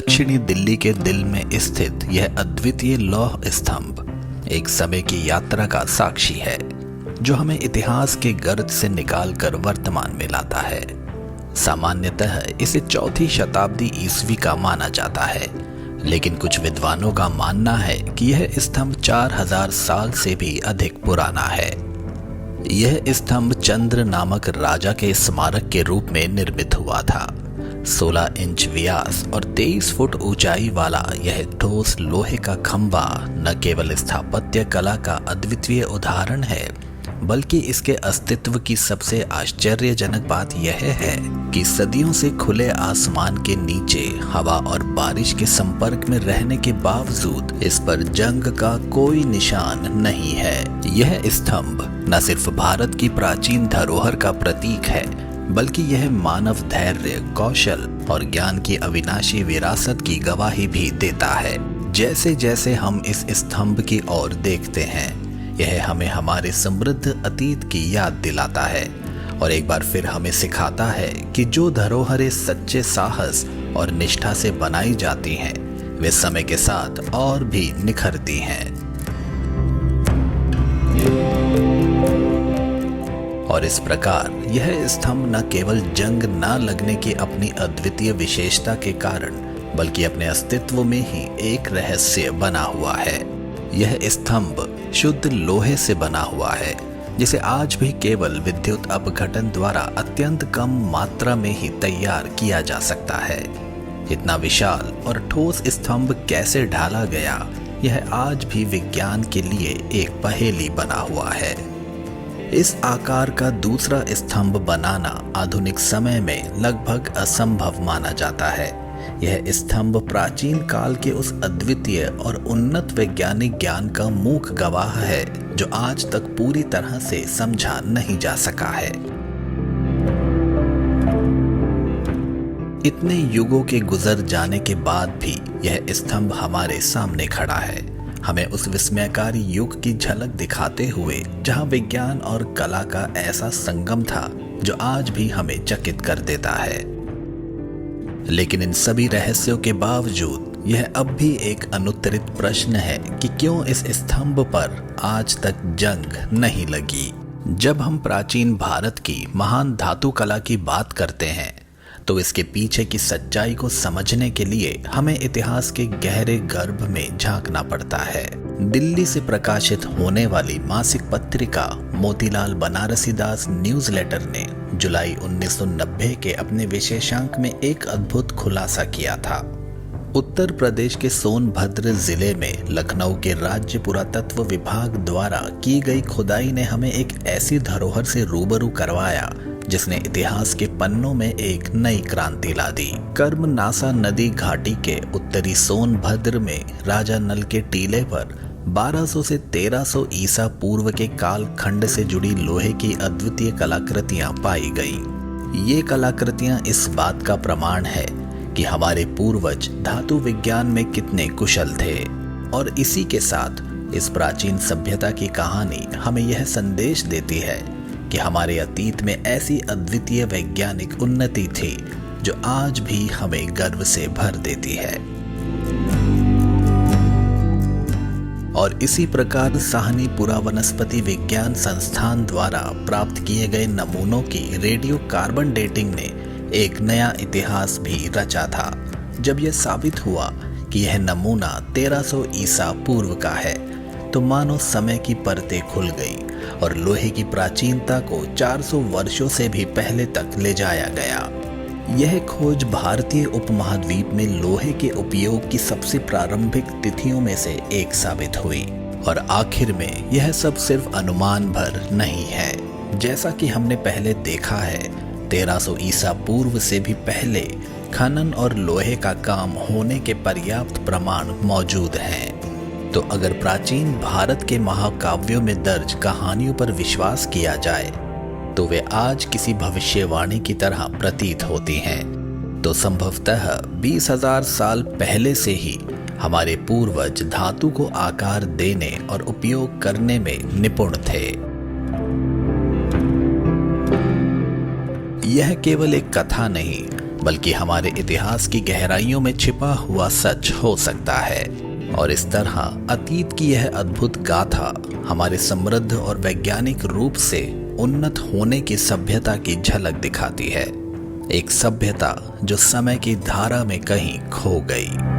दक्षिणी दिल्ली के दिल में स्थित यह अद्वितीय लौह स्तंभ एक समय की यात्रा का साक्षी है, जो हमें इतिहास के गर्त से निकालकर वर्तमान में लाता है। सामान्यतः इसे चौथी शताब्दी ईस्वी का माना जाता है, लेकिन कुछ विद्वानों का मानना है कि यह स्तंभ 4000 साल से भी अधिक पुराना है। यह स्तंभ चंद्र नामक राजा के स्मारक के रूप में निर्मित हुआ था। 16 इंच व्यास और 23 फुट ऊंचाई वाला यह ठोस लोहे का खंभा न केवल स्थापत्य कला का अद्वितीय उदाहरण है, बल्कि इसके अस्तित्व की सबसे आश्चर्यजनक बात यह है कि सदियों से खुले आसमान के नीचे हवा और बारिश के संपर्क में रहने के बावजूद इस पर जंग का कोई निशान नहीं है। यह स्तंभ न सिर्फ भारत की प्राचीन धरोहर का प्रतीक है, बल्कि यह मानव धैर्य, कौशल और ज्ञान की अविनाशी विरासत की गवाही भी देता है। जैसे जैसे हम इस स्तंभ की ओर देखते हैं, यह हमें हमारे समृद्ध अतीत की याद दिलाता है और एक बार फिर हमें सिखाता है कि जो धरोहरें सच्चे साहस और निष्ठा से बनाई जाती हैं, वे समय के साथ और भी निखरती हैं। और इस प्रकार यह स्तंभ न केवल जंग न लगने की अपनी अद्वितीय विशेषता के कारण, बल्कि अपने अस्तित्व में ही एक रहस्य बना हुआ है। यह स्तंभ शुद्ध लोहे से बना हुआ है, जिसे आज भी केवल विद्युत अपघटन द्वारा अत्यंत कम मात्रा में ही तैयार किया जा सकता है। इतना विशाल और ठोस स्तंभ कैसे ढाला गया, यह आज भी विज्ञान के लिए एक पहेली बना हुआ है। इस आकार का दूसरा स्तंभ बनाना आधुनिक समय में लगभग असंभव माना जाता है। यह स्तंभ प्राचीन काल के उस अद्वितीय और उन्नत वैज्ञानिक ज्ञान का मूक गवाह है, जो आज तक पूरी तरह से समझा नहीं जा सका है। इतने युगों के गुजर जाने के बाद भी यह स्तंभ हमारे सामने खड़ा है, हमें उस विस्मयकारी युग की झलक दिखाते हुए जहां विज्ञान और कला का ऐसा संगम था जो आज भी हमें चकित कर देता है। लेकिन इन सभी रहस्यों के बावजूद यह अब भी एक अनुत्तरित प्रश्न है कि क्यों इस स्तंभ पर आज तक जंग नहीं लगी। जब हम प्राचीन भारत की महान धातु कला की बात करते हैं, तो इसके पीछे की सच्चाई को समझने के लिए हमें इतिहास के गहरे गर्भ में झांकना पड़ता है। दिल्ली से प्रकाशित होने वाली मासिक पत्रिका मोतीलाल बनारसीदास न्यूज़लेटर ने जुलाई 1990 के अपने विशेषांक में एक अद्भुत खुलासा किया था। उत्तर प्रदेश के सोनभद्र जिले में लखनऊ के राज्य पुरातत्व विभाग द्वारा की गई खुदाई ने हमें एक ऐसी धरोहर से रूबरू करवाया जिसने इतिहास के पन्नों में एक नई क्रांति ला दी। कर्मनासा नदी घाटी के उत्तरी सोनभद्र में राजा नल के टीले पर 1200 से 1300 ईसा पूर्व के काल खंड से जुड़ी लोहे की अद्वितीय कलाकृतियां पाई गईं। ये कलाकृतियां इस बात का प्रमाण है कि हमारे पूर्वज धातु विज्ञान में कितने कुशल थे, और इसी के साथ इस प्राचीन सभ्यता की कहानी हमें यह संदेश देती है कि हमारे अतीत में ऐसी अद्वितीय वैज्ञानिक उन्नति थी जो आज भी हमें गर्व से भर देती है। और इसी प्रकार साहनी पुरावनस्पति विज्ञान संस्थान द्वारा प्राप्त किए गए नमूनों की रेडियो कार्बन डेटिंग ने एक नया इतिहास भी रचा था, जब यह साबित हुआ कि यह नमूना 1300 ईसा पूर्व का है, तो मानो समय की परतें खुल गई और लोहे की प्राचीनता को 400 वर्षों से भी पहले तक ले जाया गया। यह खोज भारतीय उपमहाद्वीप में लोहे के उपयोग की सबसे प्रारंभिक तिथियों में से एक साबित हुई। और आखिर में यह सब सिर्फ अनुमान भर नहीं है। जैसा कि हमने पहले देखा है, 1300 ईसा पूर्व से भी पहले खनन और लोहे का काम होने के पर्याप्त प्रमाण मौजूद हैं। तो अगर प्राचीन भारत के महाकाव्यों में दर्ज कहानियों पर विश्वास किया जाए, तो वे आज किसी भविष्यवाणी की तरह प्रतीत होती हैं। तो संभवतः 20,000 साल पहले से ही हमारे पूर्वज धातु को आकार देने और उपयोग करने में निपुण थे। यह केवल एक कथा नहीं, बल्कि हमारे इतिहास की गहराइयों में छिपा हुआ सच हो सकता है। और इस तरह अतीत की यह अद्भुत गाथा हमारे समृद्ध और वैज्ञानिक रूप से उन्नत होने की सभ्यता की झलक दिखाती है। एक सभ्यता जो समय की धारा में कहीं खो गई।